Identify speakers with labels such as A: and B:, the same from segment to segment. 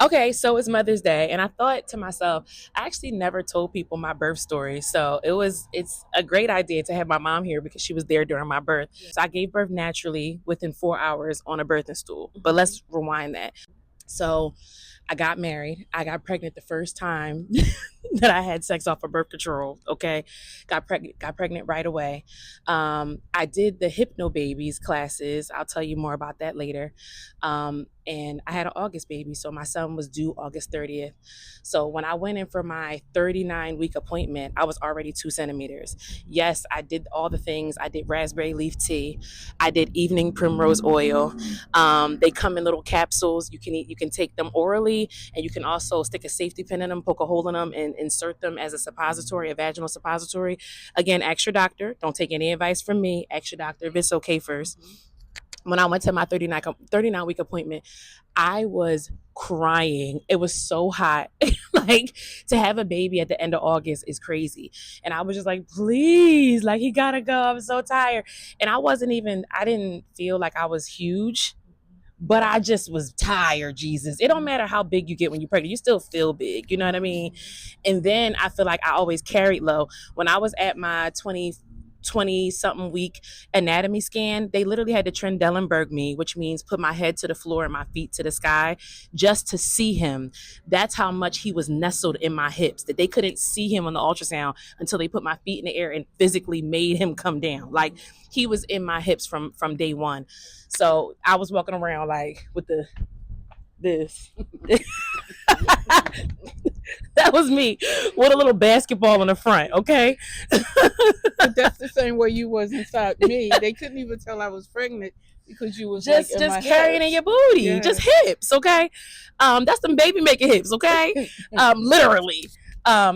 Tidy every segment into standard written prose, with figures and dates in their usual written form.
A: Okay, so it's Mother's Day, and I thought to myself, I actually never told people my birth story. So it's a great idea to have my mom here because she was there during my birth. So I gave birth naturally within 4 hours on a birthing stool. But let's rewind that. So I got married. I got pregnant the first time that I had sex off of birth control. Okay, got pregnant right away. I did the hypno babies classes. I'll tell you more about that later. And I had an August baby, so my son was due August 30th. So when I went in for my 39-week appointment, I was already 2 centimeters. Yes, I did all the things. I did raspberry leaf tea. I did evening primrose oil. They come in little capsules. You can take them orally, and you can also stick a safety pin in them, poke a hole in them, and insert them as a suppository, a vaginal suppository. Again, ask your doctor. Don't take any advice from me. Ask your doctor if it's okay first. When I went to my 39-week appointment, I was crying. It was so hot. Like, to have a baby at the end of August is crazy. And I was just like, please, like, he gotta go. I'm so tired. And I didn't feel like I was huge, but I just was tired, Jesus. It don't matter how big you get when you're pregnant, you still feel big. You know what I mean? And then I feel like I always carried low. When I was at my 20 something week anatomy scan, they literally had to Trendelenburg me, which means put my head to the floor and my feet to the sky just to see him. That's how much he was nestled in my hips, that they couldn't see him on the ultrasound until they put my feet in the air and physically made him come down. Like, he was in my hips from day one. So I was walking around like with this. That was me with a little basketball in the front. Okay.
B: But that's the same way you was inside me. They couldn't even tell I was pregnant because you was
A: just
B: like in my
A: carrying in
B: hips.
A: your booty,
B: Yeah.
A: just hips. Okay. That's some baby making hips. Okay. Literally.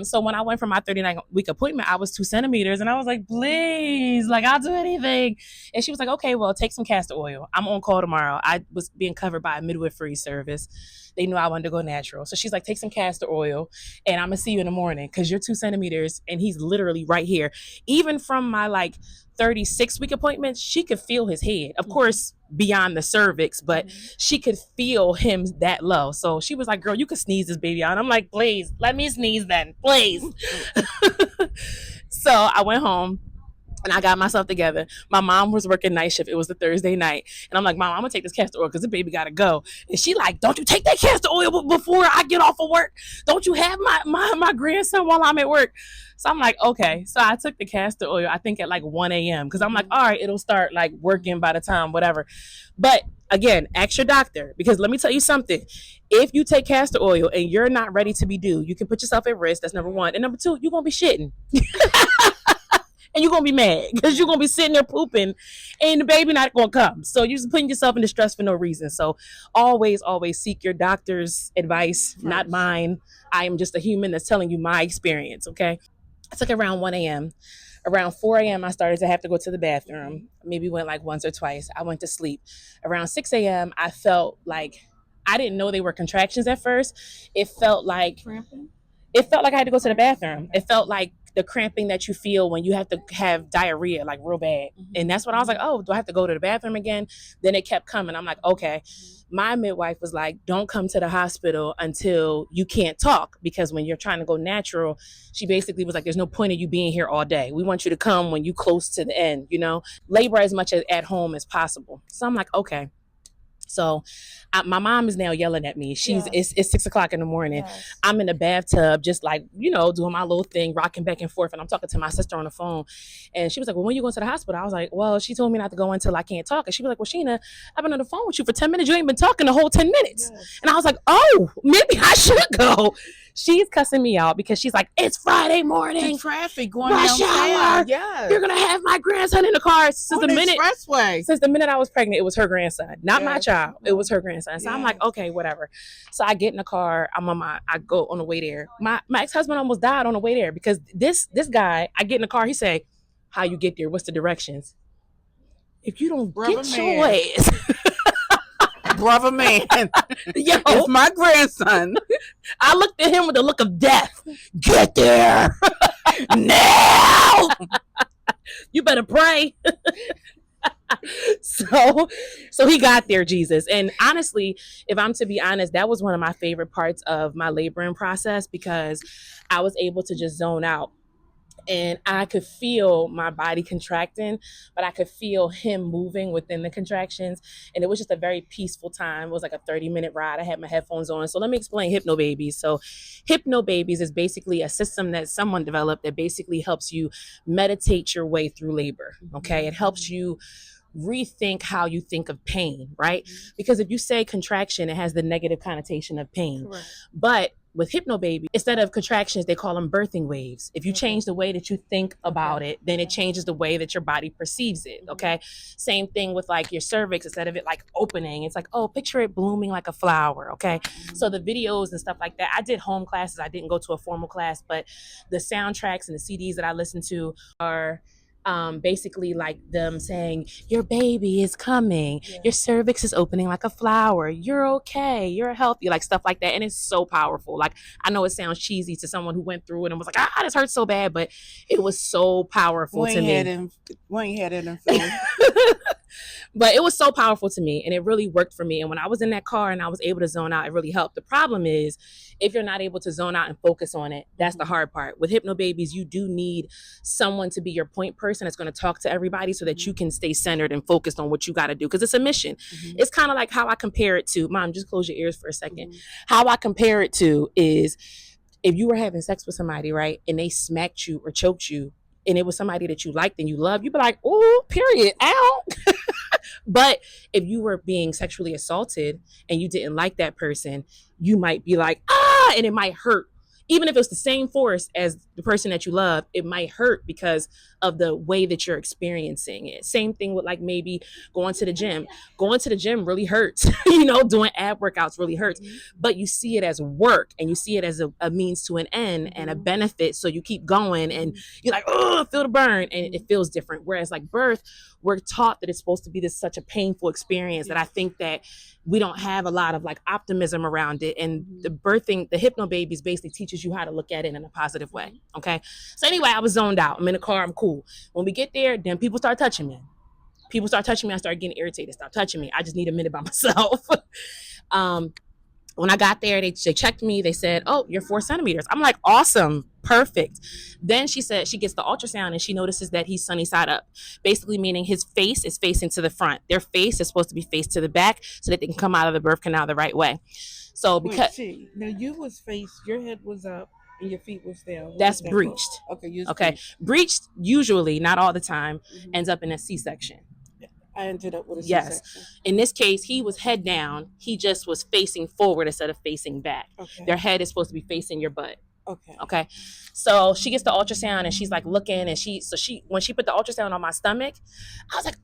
A: So when I went for my 39-week appointment, I was 2 centimeters, and I was like, please, like, I'll do anything. And she was like, okay, well, take some castor oil. I'm on call tomorrow. I was being covered by a midwifery service. They knew I wanted to go natural. So she's like, take some castor oil, and I'm gonna see you in the morning because you're 2 centimeters and he's literally right here. Even from my like 36-week appointment, she could feel his head. Of course, beyond the cervix, but she could feel him that low. So she was like, girl, you could sneeze this baby out. I'm like, please, let me sneeze then, please. So I went home and I got myself together. My mom was working night shift. It was the Thursday night. And I'm like, Mom, I'm going to take this castor oil because the baby got to go. And she like, don't you take that castor oil before I get off of work? Don't you have my grandson while I'm at work? So I'm like, okay. So I took the castor oil, I think at like 1 a.m. because I'm like, all right, it'll start like working by the time, whatever. But again, ask your doctor, because let me tell you something. If you take castor oil and you're not ready to be due, you can put yourself at risk. That's number one. And number two, you're going to be shitting. And you're gonna be mad because you're gonna be sitting there pooping and the baby not gonna come. So you're just putting yourself in distress for no reason. So always seek your doctor's advice, not mine. I am just a human that's telling you my experience. Okay. I took around 1 a.m. Around 4 a.m. I started to have to go to the bathroom. Maybe went like once or twice. I went to sleep. Around 6 a.m. I felt like, I didn't know they were contractions at first. It felt like
B: Cramping?
A: it felt like I had to go to the bathroom. It felt like the cramping that you feel when you have to have diarrhea, like real bad. And that's when I was like, oh, do I have to go to the bathroom again? Then it kept coming. I'm like, okay. My midwife was like, don't come to the hospital until you can't talk, because when you're trying to go natural, she basically was like, there's no point of you being here all day. We want you to come when you close to the end, labor as much as at home as possible. So I'm like, okay. So my mom is now yelling at me. It's 6 o'clock in the morning.
B: Yes.
A: I'm in the bathtub, just like, doing my little thing, rocking back and forth. And I'm talking to my sister on the phone. And she was like, well, when you going to the hospital? I was like, well, she told me not to go until I can't talk. And she was like, well, Sheena, I've been on the phone with you for 10 minutes. You ain't been talking the whole 10 minutes.
B: Yes.
A: And I was like, oh, maybe I should go. She's cussing me out because she's like, it's Friday morning.
B: The traffic going
A: Rush
B: downtown.
A: hour.
B: Yes.
A: You're going to have my grandson in the car.
B: On the expressway.
A: Since the minute I was pregnant, it was her grandson, not my
B: Yes.
A: child. It was her grandson. So I'm
B: Yes.
A: like, okay, whatever. So I get in the car. I go on the way there. My ex-husband almost died on the way there because this guy, I get in the car. He say, how you get there? What's the directions? If you don't
B: Brother
A: get
B: man.
A: your ass.
B: Brother man.
A: Yo,
B: It's my grandson.
A: I looked at him with a look of death. Get there now. You better pray. so so he got there, Jesus. And honestly, if I'm to be honest, that was one of my favorite parts of my laboring process, because I was able to just zone out, and I could feel my body contracting, but I could feel him moving within the contractions. And it was just a very peaceful time. It was like a 30-minute ride. I had my headphones on. So let me explain Hypno Babies. So Hypno Babies is basically a system that someone developed that basically helps you meditate your way through labor. Okay. It helps you rethink how you think of pain, right? Because if you say contraction, it has the negative connotation of pain.
B: Correct.
A: But with Hypno Baby, instead of contractions, they call them birthing waves. If you change the way that you think about it, then it changes the way that your body perceives it. Okay. Same thing with like your cervix. Instead of it like opening, it's like, oh, picture it blooming like a flower. Okay. So the videos and stuff like that, I did home classes. I didn't go to a formal class, but the soundtracks and the CDs that I listen to are basically like them saying, your baby is coming, your cervix is opening like a flower, you're okay, you're healthy, like stuff like that. And it's so powerful. Like, I know it sounds cheesy to someone who went through it and was like, this hurts so bad, but it was so powerful to me.
B: We ain't had it in film.
A: But it was so powerful to me, and it really worked for me. And when I was in that car and I was able to zone out, it really helped. The problem is, if you're not able to zone out and focus on it, that's the hard part. With Hypno Babies, you do need someone to be your point person that's going to talk to everybody so that you can stay centered and focused on what you got to do, because it's a mission. It's kind of like how I compare it to, Mom, just close your ears for a second. How I compare it to is, if you were having sex with somebody, right, and they smacked you or choked you, and it was somebody that you liked and you loved, you'd be like, oh, period, ow. But if you were being sexually assaulted and you didn't like that person, you might be like, and it might hurt. Even if it's the same force as the person that you love, it might hurt because of the way that you're experiencing it. Same thing with like maybe going to the gym. Going to the gym really hurts. Doing ab workouts really hurts. But you see it as work, and you see it as a means to an end and a benefit. So you keep going, and you're like, oh, feel the burn. And it feels different. Whereas like birth, we're taught that it's supposed to be this such a painful experience that I think that we don't have a lot of like optimism around it. And the Hypno Babies basically teaches you how to look at it in a positive way. Okay. So anyway, I was zoned out. I'm in the car. I'm cool. When we get there, then people start touching me. I start getting irritated. Stop touching me. I just need a minute by myself. When I got there, they checked me. They said, oh, you're 4 centimeters. I'm like, awesome. Perfect. Then she said she gets the ultrasound and she notices that he's sunny side up, basically meaning his face is facing to the front. Their face is supposed to be faced to the back so that they can come out of the birth canal the right way. So because
B: now you was faced, your head was up and your feet was down.
A: That's breached. Okay. Breached usually, not all the time, ends up in a C-section.
B: I ended up with a C-section.
A: Yes. In this case, he was head down. He just was facing forward instead of facing back. Okay. Their head is supposed to be facing your butt. Okay. So she gets the ultrasound and she's like looking, and when she put the ultrasound on my stomach, I was like,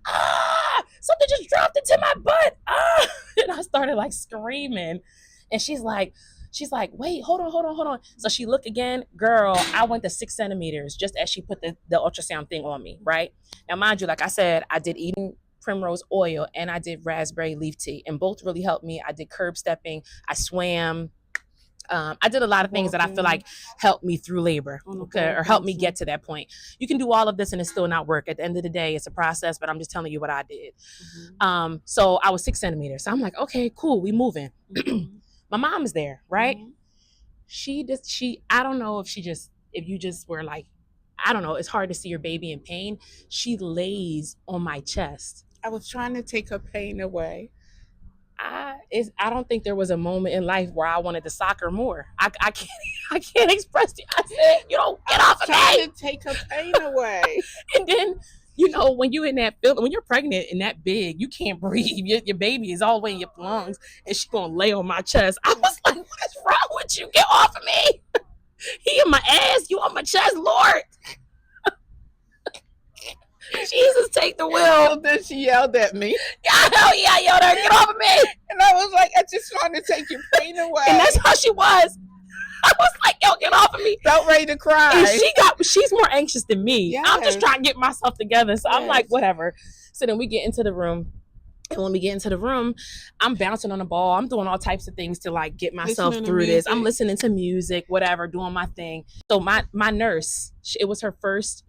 A: something just dropped into my butt. And I started like screaming. And she's like, wait, hold on. So she looked again. Girl, I went to 6 centimeters just as she put the ultrasound thing on me, right? Now, mind you, like I said, I did Eden Primrose oil and I did raspberry leaf tea, and both really helped me. I did curb stepping. I swam. I did a lot of things that I feel like helped me through labor, or helped me get to that point. You can do all of this and it still not work. At the end of the day, it's a process, but I'm just telling you what I did. So I was 6 centimeters. So I'm like, okay, cool, we moving. My mom is there, right? I don't know if you just were like, I don't know, it's hard to see your baby in pain. She lays on my chest.
B: I was trying to take her pain away.
A: I don't think there was a moment in life where I wanted to sock her more. I can't express it. I said, you don't get off of me.
B: Trying to take her pain away.
A: And then, when you're in that feeling, when you're pregnant and that big, you can't breathe. Your baby is all the way in your lungs, and she's gonna lay on my chest. I was like, what's wrong with you? Get off of me. He in my ass, you on my chest, Lord. Jesus, take the wheel.
B: So then she yelled at me.
A: Hell yeah, I yelled at her, get off of me.
B: And I was like, I just want to take your pain away.
A: And that's how she was. I was like, yo, get off of me.
B: Felt ready to cry.
A: And she's more anxious than me. Yes. I'm just trying to get myself together. So I'm like, whatever. So then we get into the room. And when we get into the room, I'm bouncing on the ball. I'm doing all types of things to like get myself through this. I'm listening to music, whatever, doing my thing. So my nurse, it was her first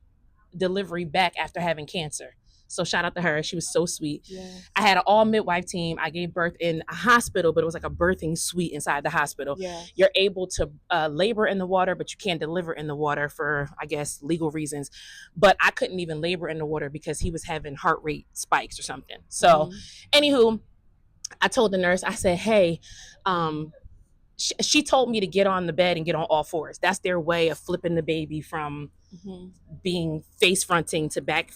A: delivery back after having cancer. So shout out to her. She was so sweet.
B: Yes.
A: I had an all midwife team. I gave birth in a hospital, but it was like a birthing suite inside the hospital.
B: Yes.
A: You're able to labor in the water, but you can't deliver in the water for, I guess, legal reasons. But I couldn't even labor in the water because he was having heart rate spikes or something. So, anywho, I told the nurse, I said, hey, she told me to get on the bed and get on all fours. That's their way of flipping the baby from being face fronting to back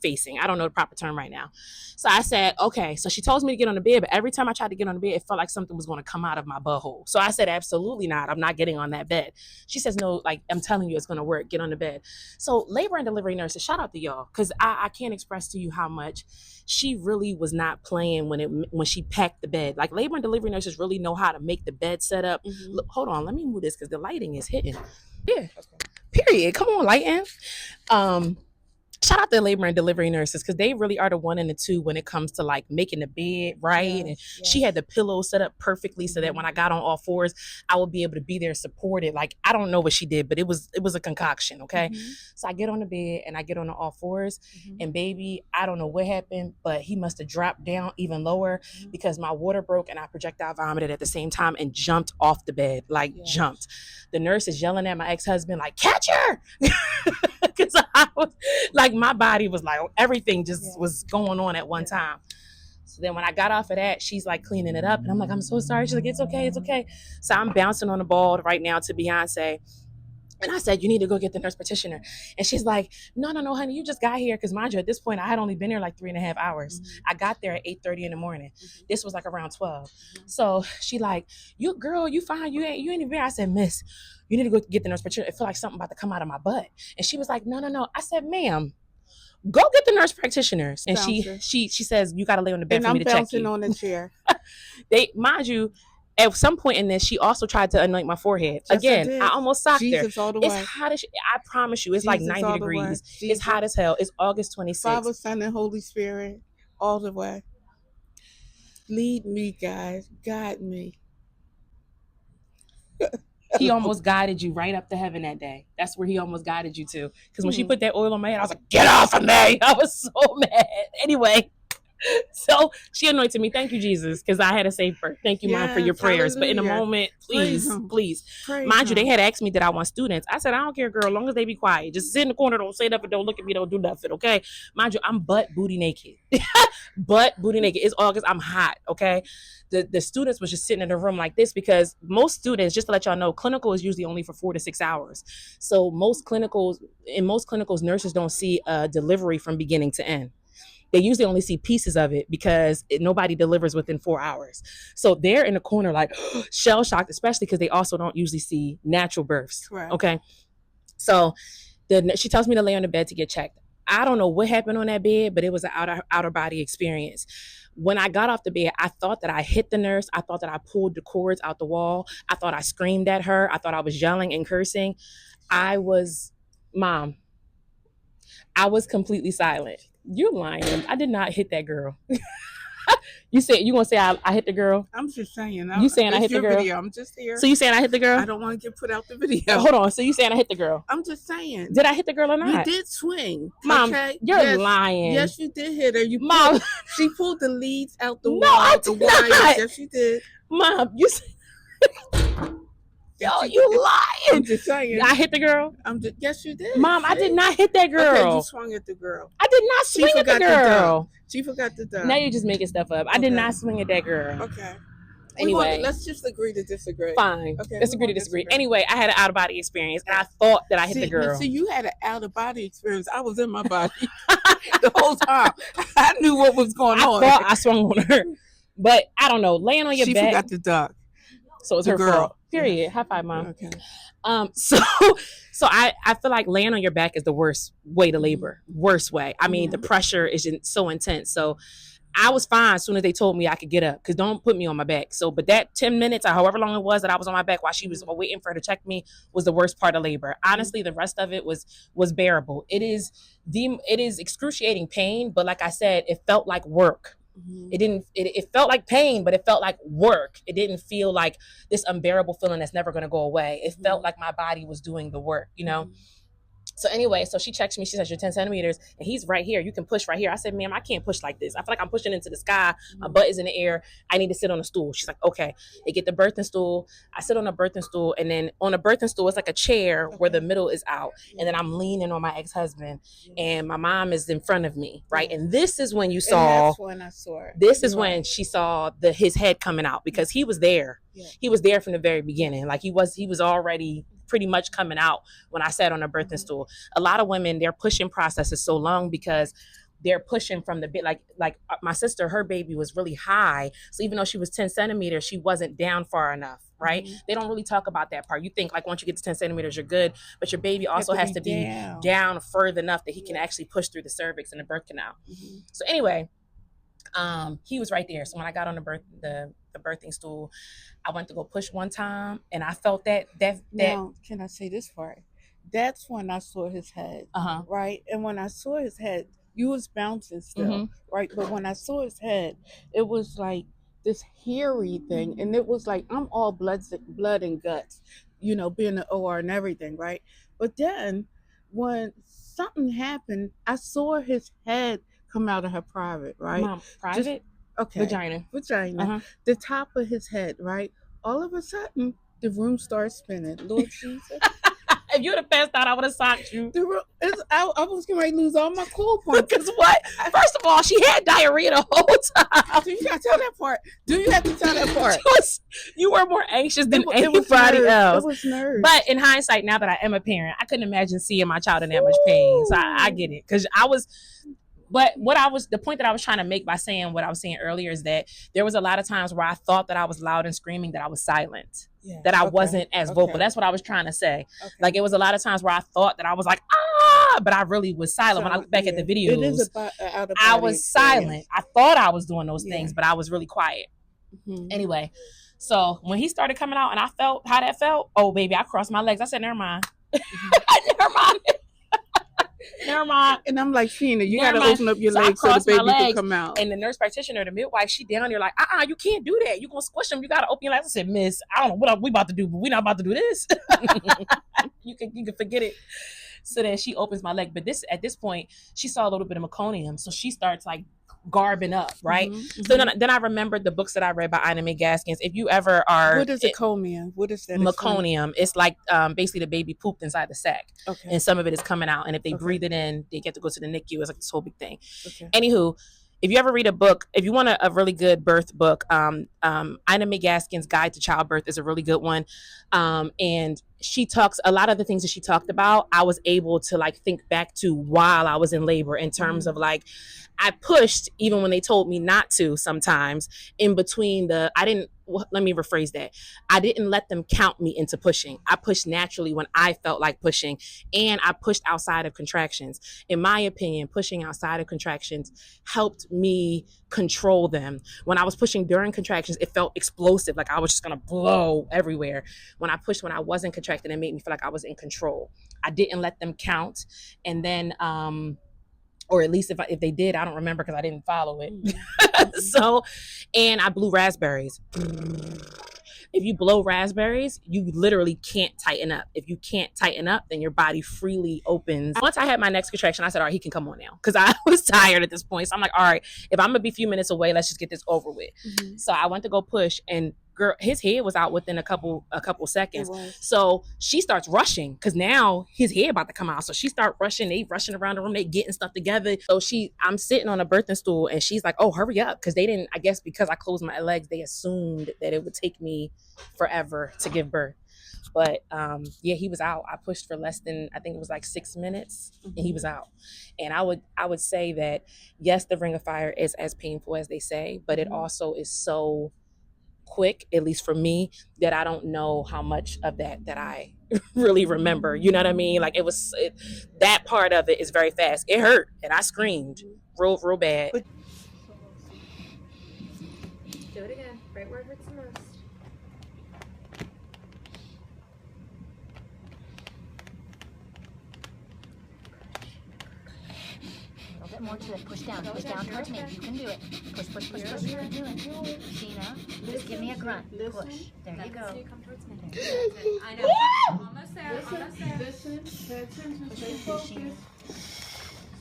A: facing. I don't know the proper term right now. So I said, okay. So she tells me to get on the bed, but every time I tried to get on the bed, it felt like something was going to come out of my butthole. So I said, absolutely not. I'm not getting on that bed. She says, no, like, I'm telling you, it's going to work. Get on the bed. So labor and delivery nurses, shout out to y'all, because I can't express to you how much she really was not playing when she packed the bed. Like, labor and delivery nurses really know how to make the bed set up. Look, hold on, let me move this because the lighting is hitting. Yeah. Period. Come on, lighting. Shout out to labor and delivery nurses because they really are the one and the two when it comes to like making the bed right. And she had the pillow set up perfectly so that when I got on all fours, I would be able to be there supported. Like, I don't know what she did, but it was a concoction. Okay. So I get on the bed and I get on the all fours and baby, I don't know what happened, but he must have dropped down even lower because my water broke and I projectile vomited at the same time and jumped off the bed, like jumped. The nurse is yelling at my ex-husband, like, catch her. Because I was like, my body was like, everything just was going on at one time. So then when I got off of that, she's like cleaning it up. And I'm like, I'm so sorry. She's like, it's okay. It's okay. So I'm bouncing on the ball right now to Beyonce. And I said, you need to go get the nurse practitioner. And she's like, no, honey, you just got here. Because mind you, at this point, I had only been here like 3.5 hours. I got there at 8:30 in the morning. This was like around 12. So she like, you fine. You ain't even here. I said, miss, you need to go get the nurse practitioner. It feel like something about to come out of my butt. And she was like, no. I said, ma'am, go get the nurse practitioners. And she says, you got to lay on the bed and for me to check you.
B: And I'm bouncing on the chair.
A: Mind you, at some point in this, she also tried to anoint my forehead.
B: Yes,
A: again, I almost socked her.
B: All the
A: it's
B: way.
A: hot as I promise you, it's Jesus like 90 degrees. It's hot as hell. It's August 26th.
B: Father, Son, and Holy Spirit, all the way. Lead me, guys. Guide me.
A: He almost guided you right up to heaven that day. That's where he almost guided you to. Because when she put that oil on my head, I was like, get off of me. I was so mad. Anyway. So she anointed me. Thank you, Jesus, because I had a safe birth. Thank you, Mom, for your prayers. Hallelujah. But in a moment, please. Mind you, they had asked me that I want students. I said, I don't care, girl, as long as they be quiet. Just sit in the corner, don't say nothing, don't look at me, don't do nothing, okay? Mind you, I'm butt booty naked. Butt booty naked. It's August. I'm hot, okay? The students was just sitting in the room like this because most students, just to let y'all know, clinical is usually only for 4 to 6 hours. So in most clinicals, nurses don't see a delivery from beginning to end. They usually only see pieces of it because nobody delivers within 4 hours. So they're in the corner like shell shocked, especially because they also don't usually see natural births.
B: Correct.
A: Okay. So she tells me to lay on the bed to get checked. I don't know what happened on that bed, but it was an outer body experience. When I got off the bed, I thought that I hit the nurse. I thought that I pulled the cords out the wall. I thought I screamed at her. I thought I was yelling and cursing. Mom, I was completely silent. You're lying. I did not hit that girl. You gonna say I hit the girl?
B: I'm just saying.
A: You saying I hit the girl?
B: Video. I'm just here.
A: So you saying I hit the girl?
B: I don't want to get put out the video.
A: Hold on. So you saying I hit the girl?
B: I'm just saying.
A: Did I hit the girl or not?
B: You did swing,
A: Mom.
B: Okay?
A: You're lying.
B: Yes, you did hit her.
A: Mom.
B: She pulled the leads out the wall.
A: No, I did not.
B: Yes, you did.
A: Mom, you. Yo, you lying.
B: I'm just saying.
A: I hit the girl?
B: Yes, you did.
A: Mom, I did not hit that girl.
B: Okay, you swung at the girl.
A: I did not swing at the girl.
B: She forgot the dog.
A: Now you're just making stuff up. I did not swing at that girl.
B: Okay.
A: Anyway.
B: Let's just agree to disagree.
A: Fine. Okay. Let's agree to disagree. Anyway, I had an out-of-body experience, and I thought that I hit the girl.
B: See, you had an out-of-body experience. I was in my body the whole time. I knew what was going on.
A: I thought I swung on her. But I don't know. Laying on your back.
B: She forgot the dog.
A: So it's her fault. Period. High five, Mom.
B: Okay.
A: So I feel like laying on your back is the worst way to labor. Worst way. I mean, the pressure is so intense. So I was fine as soon as they told me I could get up, because don't put me on my back. So, but that 10 minutes or however long it was that I was on my back while she was waiting for her to check me was the worst part of labor. Honestly, the rest of it was bearable. It is excruciating pain, but like I said, it felt like work. It felt like pain, but it felt like work. It didn't feel like this unbearable feeling that's never going to go away. It felt like my body was doing the work, you know? So anyway, so she checks me. She says, you're 10 centimeters and he's right here. You can push right here. I said, ma'am, I can't push like this. I feel like I'm pushing into the sky. My butt is in the air. I need to sit on a stool. She's like, okay. They get the birthing stool. I sit on a birthing stool. And then on a birthing stool, it's like a chair where the middle is out. And then I'm leaning on my ex-husband and my mom is in front of me. Right. And this is when you saw,
B: that's when I saw it.
A: This is when she saw his head coming out, because he was there. He was there from the very beginning. Like he was already pretty much coming out when I sat on a birthing stool. A lot of women, their pushing process is so long because they're pushing from the bit, like my sister, her baby was really high. So even though she was 10 centimeters, she wasn't down far enough, right? They don't really talk about that part. You think like once you get to 10 centimeters, you're good, but your baby also has to be down further enough that he can actually push through the cervix and the birth canal. So anyway, he was right there. So when I got on the birthing stool, I went to go push one time and I felt that. Now,
B: can I say this part? That's when I saw his head, right? And when I saw his head, you was bouncing still, right? But when I saw his head, it was like this hairy thing, and it was like I'm all blood and guts, you know, being an OR and everything, right? But then when something happened, I saw his head come out of her private, right?
A: Mom, private? Vagina.
B: The top of his head, right? All of a sudden, the room starts spinning. Lord Jesus.
A: If you would have passed out, I would have socked you.
B: I was going to lose all my cool points.
A: Because what? First of all, she had diarrhea the whole time.
B: So you got to tell that part. Do you have to tell that part?
A: You were more anxious than anybody else.
B: It was nerves.
A: But in hindsight, now that I am a parent, I couldn't imagine seeing my child in that much pain. So I get it. Because I was... But the point that I was trying to make by saying what I was saying earlier is that there was a lot of times where I thought that I was loud and screaming, that I was silent, that I wasn't as vocal. That's what I was trying to say. Like it was a lot of times where I thought that I was like, but I really was silent. When I look back at the videos,
B: it is
A: I was silent. I thought I was doing those things, but I was really quiet. Anyway, so when he started coming out and I felt how that felt, oh baby, I crossed my legs. I said, never mind. Never mind. Never mind.
B: And I'm like, Sheena, you got to open up your legs so the baby can come out.
A: And the nurse practitioner, the midwife, she down there like, you can't do that. You're going to squish them. You got to open your legs. I said, miss, I don't know what we about to do, but we're not about to do this. You can forget it. So then she opens my leg. But at this point, she saw a little bit of meconium. So she starts like garbing up, right? So then I remembered the books that I read by Ina May Gaskins. If you ever are...
B: What is meconium? What is that?
A: Meconium. It's like basically the baby pooped inside the sac. And some of it is coming out. And if they breathe it in, they get to go to the NICU. It's like this whole big thing. Anywho, if you ever read a book, if you want a really good birth book, Ina May Gaskins' Guide to Childbirth is a really good one. And she talks, a lot of the things that she talked about, I was able to like think back to while I was in labor, in terms of like, I pushed even when they told me not to sometimes, in between let me rephrase that. I didn't let them count me into pushing. I pushed naturally when I felt like pushing, and I pushed outside of contractions. In my opinion, pushing outside of contractions helped me control them. When I was pushing during contractions, it felt explosive, like I was just gonna blow everywhere. When I pushed when I wasn't contracting, it made me feel like I was in control. I didn't let them count. And then or at least if they did, I don't remember because I didn't follow it. So, and I blew raspberries. If you blow raspberries, you literally can't tighten up. If you can't tighten up, then your body freely opens. Once I had my next contraction, I said, all right, he can come on now. Because I was tired at this point. So I'm like, all right, if I'm going to be a few minutes away, let's just get this over with. So I went to go push, and girl, his head was out within a couple seconds. So she starts rushing because now his head about to come out. So she start rushing. They rushing around the room. They getting stuff together. So I'm sitting on a birthing stool, and she's like, oh, hurry up. Because they didn't, I guess because I closed my legs, they assumed that it would take me forever to give birth. But he was out. I pushed for less than, I think it was like 6 minutes, and he was out. And I would say that, yes, the ring of fire is as painful as they say, but it also is so quick, at least for me, that I don't know how much of that I really remember. You know what I mean? Like that part of it is very fast. It hurt, and I screamed real bad.
C: Do it again, right where it hurts the most. A little bit more to it. Push down towards me. You can do it.
D: Push, push, push, push. Do it, do it. Sheena, just give me a grunt. Push. There you go.
C: You come towards me. I know. Almost there. Almost there.
B: Listen, pay attention, stay focused.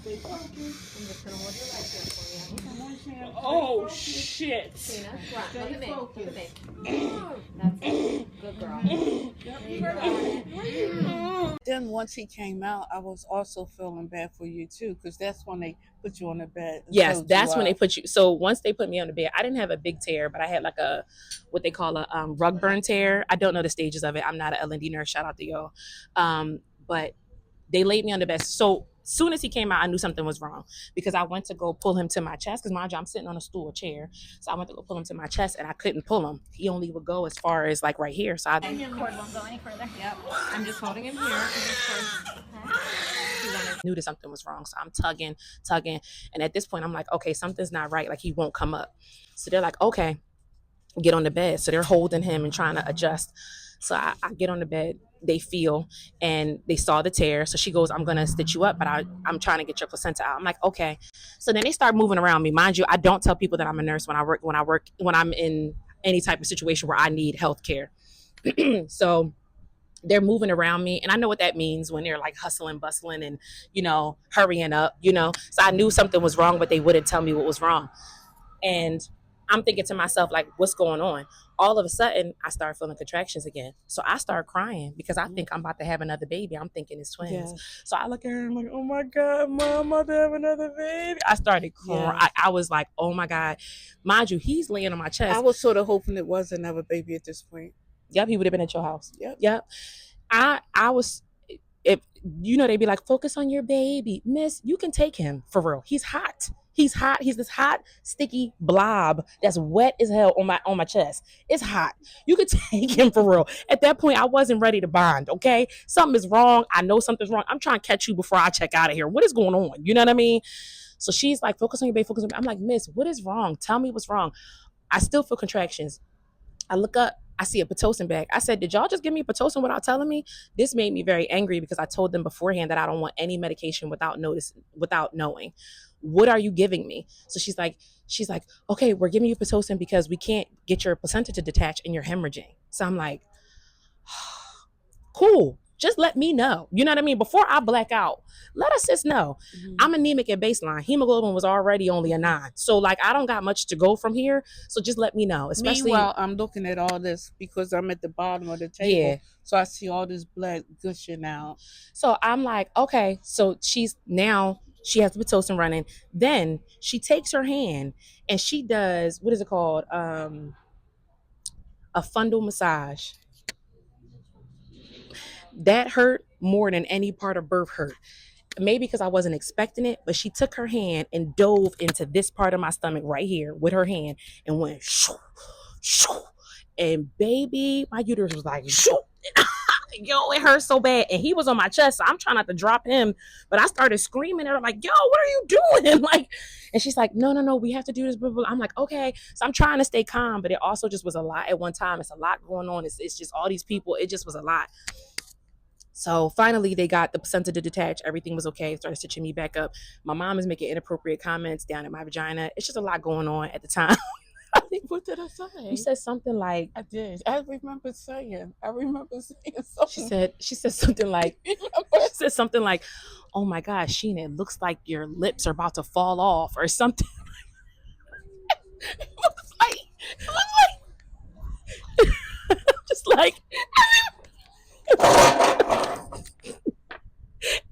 B: Stay focused. I'm just gonna hold your leg here for you. Come on, Shannon.
A: Oh shit!
C: Sheena, grunt. Look at me. Look at me.
D: That's it. Good girl.
B: Then once he came out, I was also feeling bad for you too, because that's when they put you on the bed.
A: Yes, that's when they put you. So once they put me on the bed, I didn't have a big tear, but I had like a what they call a rug burn tear. I don't know the stages of it. I'm not an L&D nurse. Shout out to y'all. But they laid me on the bed. So soon as he came out, I knew something was wrong because I went to go pull him to my chest because mind you, I'm sitting on a stool, a chair. So I went to go pull him to my chest and I couldn't pull him. He only would go as far as like right here. So I
D: Cord won't go any further.
C: Yep. I'm just holding him here.
A: knew that something was wrong. So I'm tugging. And at this point, I'm like, okay, something's not right. Like he won't come up. So they're like, okay, get on the bed. So they're holding him and trying to adjust. So I get on the bed, they feel, and they saw the tear. So she goes, I'm going to stitch you up, but I'm trying to get your placenta out. I'm like, okay. So then they start moving around me. Mind you, I don't tell people that I'm a nurse when I'm in any type of situation where I need health care. So they're moving around me. And I know what that means when they're like hustling, bustling and, hurrying up, So I knew something was wrong, but they wouldn't tell me what was wrong. And I'm thinking to myself, like, what's going on? All of a sudden, I start feeling contractions again. So I start crying because I think I'm about to have another baby. I'm thinking it's twins. Yes. So I look at her and I'm like, oh my God, Mom, I'm about to have another baby. I started crying. Yes. I was like, oh my God. Mind you, he's laying on my chest.
B: I was sort of hoping it was another baby at this point.
A: Yep, he would have been at your house. Yep. I was, if they'd be like, focus on your baby. Miss, you can take him for real. He's hot. He's hot. He's this hot, sticky blob that's wet as hell on my chest. It's hot. You could take him for real. At that point, I wasn't ready to bond, okay? Something is wrong. I know something's wrong. I'm trying to catch you before I check out of here. What is going on? You know what I mean? So she's like, focus on your baby, focus on your baby. I'm like, Miss, what is wrong? Tell me what's wrong. I still feel contractions. I look up. I see a Pitocin bag. I said, did y'all just give me Pitocin without telling me? This made me very angry because I told them beforehand that I don't want any medication without knowing. What are you giving me? So she's like, okay, we're giving you Pitocin because we can't get your placenta to detach and you're hemorrhaging. So I'm like, cool. Just let me know. You know what I mean? Before I black out, let us just know. Mm-hmm. I'm anemic at baseline. Hemoglobin was already only a 9. So like, I don't got much to go from here. So just let me know. Especially
B: meanwhile, I'm looking at all this because I'm at the bottom of the table. Yeah. So I see all this blood gushing out.
A: So I'm like, okay. So she has the Pitocin running. Then she takes her hand and she does, what is it called? A fundal massage. That hurt more than any part of birth hurt. Maybe because I wasn't expecting it, but she took her hand and dove into this part of my stomach right here with her hand and went shoo, shoo. And baby, my uterus was like shoo. Yo, it hurt so bad. And he was on my chest, so I'm trying not to drop him. But I started screaming at her like, yo, what are you doing? Like, and she's like, no, we have to do this. Blah, blah. I'm like, okay. So I'm trying to stay calm, but it also just was a lot at one time. It's a lot going on. It's just all these people. It just was a lot. So finally, they got the placenta to detach. Everything was okay. Started stitching me back up. My mom is making inappropriate comments down at my vagina. It's just a lot going on at the time.
B: What did I say?
A: You said something like,
B: I did. I remember saying something.
A: She said something like, oh my gosh, Sheena, it looks like your lips are about to fall off or something. It looks like just like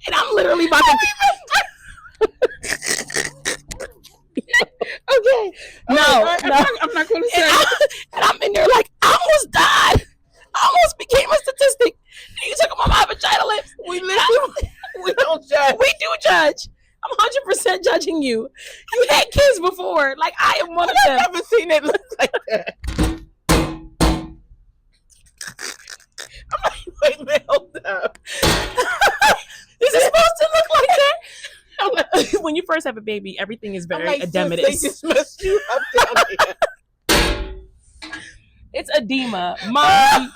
A: and I'm literally about to okay. No,
B: I'm not going to say
A: and I'm in there like, I almost died. I almost became a statistic. And you took my vagina lips.
B: We don't judge.
A: We do judge. I'm 100% judging you. You had kids before. Like, I am one of them.
B: I've never seen it look like that. I'm like, hold up.
A: Is it supposed to look like that? When you first have a baby, everything is very edematous.
B: They just messed you up down here.
A: It's edema. Mom.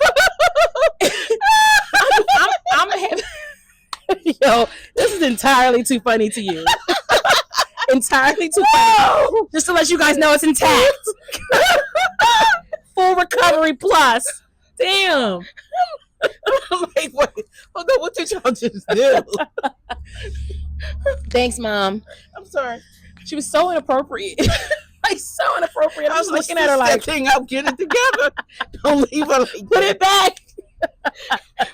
A: I'm having... Yo, this is entirely too funny to you. entirely too pregnant. Just to let you guys know it's intact. Full recovery plus. Damn.
B: I'm like, wait, hold on, what did y'all just do?
A: Thanks, Mom.
B: I'm sorry.
A: She was so inappropriate. Like, so inappropriate. I'm just
B: like,
A: looking at her like,
B: that thing up, get it together. Don't leave her like
A: put it back.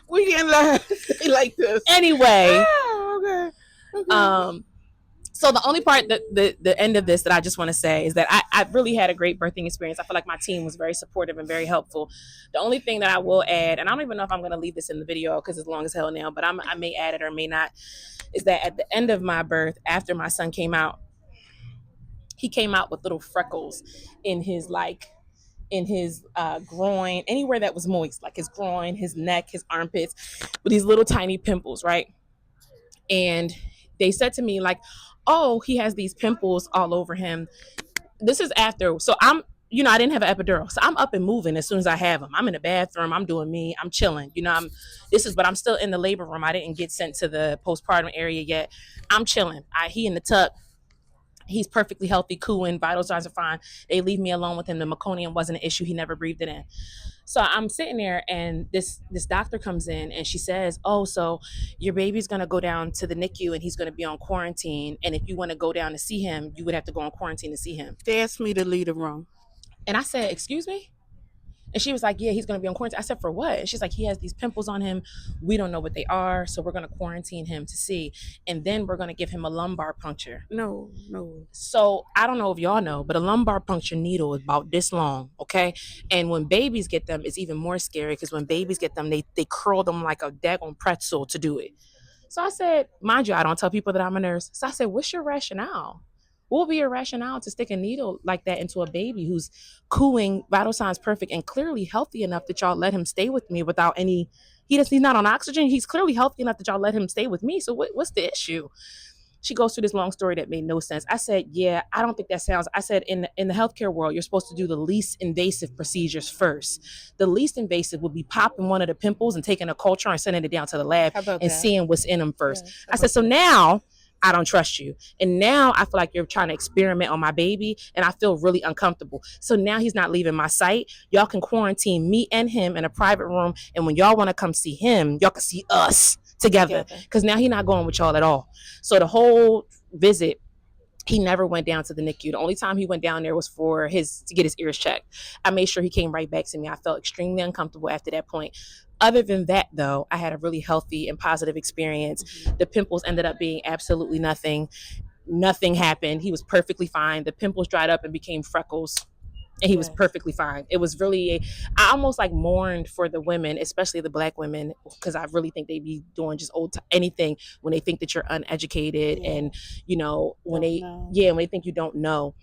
B: We didn't let her stay like this.
A: Anyway.
B: Oh, okay.
A: So the only part that the end of this that I just want to say is that I really had a great birthing experience. I feel like my team was very supportive and very helpful. The only thing that I will add, and I don't even know if I'm going to leave this in the video because it's long as hell now, but I may add it or may not, is that at the end of my birth, after my son came out, he came out with little freckles in his groin, anywhere that was moist, like his groin, his neck, his armpits, with these little tiny pimples, right? And they said to me like, oh, he has these pimples all over him. This is after, so I didn't have an epidural, so I'm up and moving as soon as I have them. I'm in the bathroom, I'm doing me, I'm chilling, but I'm still in the labor room. I didn't get sent to the postpartum area yet. I'm chilling. He in the tub. He's perfectly healthy, cooing, vital signs are fine. They leave me alone with him. The meconium wasn't an issue. He never breathed it in. So I'm sitting there, and this doctor comes in, and she says, oh, so your baby's going to go down to the NICU, and he's going to be on quarantine. And if you want to go down to see him, you would have to go on quarantine to see him.
B: They asked me to leave the room.
A: And I said, excuse me? And she was like, yeah, he's going to be on quarantine. I said, for what? And she's like, he has these pimples on him. We don't know what they are. So we're going to quarantine him to see. And then we're going to give him a lumbar puncture.
B: No.
A: So I don't know if y'all know, but a lumbar puncture needle is about this long, okay? And when babies get them, it's even more scary because when babies get them, they curl them like a daggone pretzel to do it. So I said, mind you, I don't tell people that I'm a nurse. So I said, what's your rationale? What would be your rationale to stick a needle like that into a baby who's cooing, vital signs perfect, and clearly healthy enough that y'all let him stay with me without any, he's not on oxygen. He's clearly healthy enough that y'all let him stay with me. So what's the issue? She goes through this long story that made no sense. I said, yeah, I don't think that sounds, I said, in the healthcare world, you're supposed to do the least invasive procedures first. The least invasive would be popping one of the pimples and taking a culture and sending it down to the lab and seeing what's in them first. Yeah, I said, so now I don't trust you. And now I feel like you're trying to experiment on my baby and I feel really uncomfortable. So now he's not leaving my sight. Y'all can quarantine me and him in a private room. And when y'all want to come see him, y'all can see us together. Because now he's not going with y'all at all. So the whole visit, he never went down to the NICU. The only time he went down there was to get his ears checked. I made sure he came right back to me. I felt extremely uncomfortable after that point. Other than that, though, I had a really healthy and positive experience. The pimples ended up being absolutely nothing. Nothing happened. He was perfectly fine. The pimples dried up and became freckles. And he was perfectly fine. It was really, I almost like mourned for the women, especially the Black women, because I really think they be doing just anything when they think that you're uneducated and, when they think you don't know.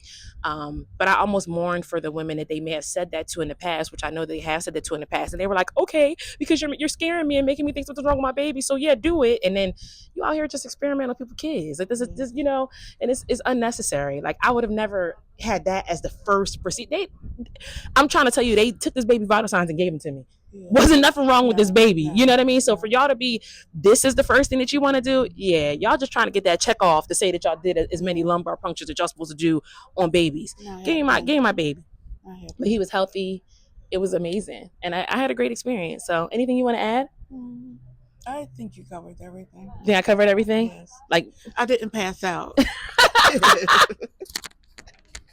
A: But I almost mourned for the women that they may have said that to in the past, which I know they have said that to in the past. And they were like, okay, because you're scaring me and making me think something's wrong with my baby. So yeah, do it. And then you out here just experimenting on people's kids. Like this is this, and it's unnecessary. Like I would have never had that as the first procedure. I'm trying to tell you, they took this baby vital signs and gave them to me. Wasn't nothing wrong with this baby. You know what I mean? So for y'all to be, this is the first thing that you want to do. Yeah. Y'all just trying to get that check off to say that y'all did as many lumbar punctures that y'all supposed to do on babies. Give me my baby. But he was healthy. It was amazing. And I had a great experience. So anything you want to add?
B: I think you covered everything.
A: Yeah, I covered everything?
B: Yes.
A: Like
B: I didn't pass out.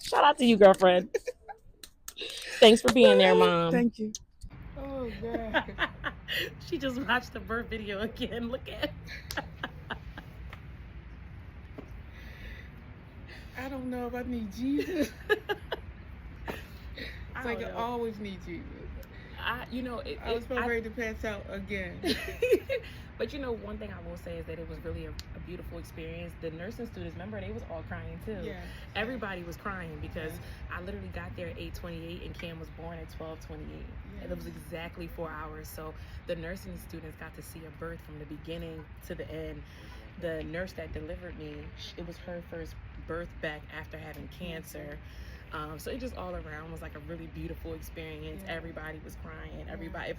A: Shout out to you, girlfriend. Thanks for being there, Mom.
B: Thank you. Oh, God.
A: She just watched the birth video again. Look at it.
B: I don't know if I need Jesus. It's like I always need Jesus. I was about ready to pass out again.
A: But one thing I will say is that it was really a beautiful experience. The nursing students, remember, they was all crying too. Yeah. Everybody was crying because I literally got there at 8:28 and Cam was born at 12:28. And it was exactly 4 hours. So the nursing students got to see a birth from the beginning to the end. The nurse that delivered me, it was her first birth back after having cancer. So it just all around was like a really beautiful experience. Everybody was crying. Everybody,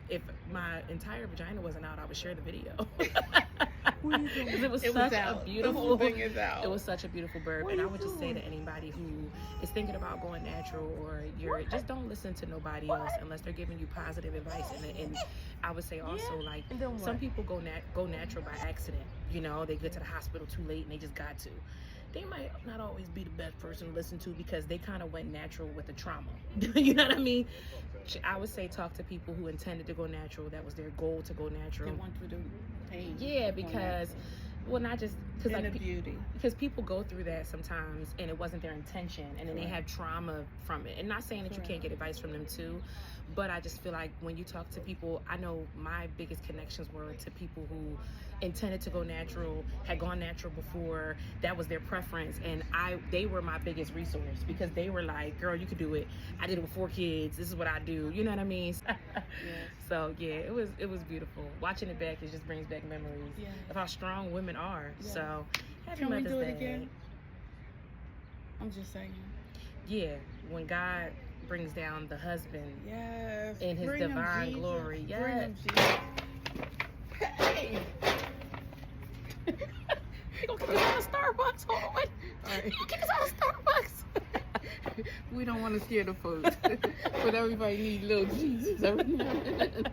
A: if my entire vagina wasn't out, I would share the video. It was such a beautiful thing. It was such a beautiful birth, and I would just say to anybody who is thinking about going natural, or just don't listen to nobody else unless they're giving you positive advice. And I would say also, like, some people go natural by accident. You know, they get to the hospital too late and they just got to. They might not always be the best person to listen to because they kind of went natural with the trauma. You know what I mean? I would say talk to people who intended to go natural. That was their goal, to go natural.
B: They want you to pain.
A: Yeah, because, well, not just because, like,
B: beauty.
A: Because people go through that sometimes and it wasn't their intention, and then they have trauma from it. And not saying that you can't get advice from them too, but I just feel like when you talk to people, I know my biggest connections were to people who intended to go natural, had gone natural before, that was their preference, and they were my biggest resource, because they were like, girl, you could do it. I did it with 4 kids. This is what I do. You know what I mean? So yeah, it was beautiful. Watching it back, it just brings back memories of how strong women are. So happy
B: Can we
A: Mother's
B: do it
A: Day.
B: again? I'm just saying.
A: Yeah, when God brings down the husband in his
B: Bring him
A: divine
B: Jesus.
A: glory.
B: Bring him
A: Yes.
B: Jesus. Hey.
A: You gonna kick us out of Starbucks? Hold on.
B: All right.
A: Kick us out of Starbucks.
B: We don't want to scare the folks, but everybody needs little Jesus every now and then.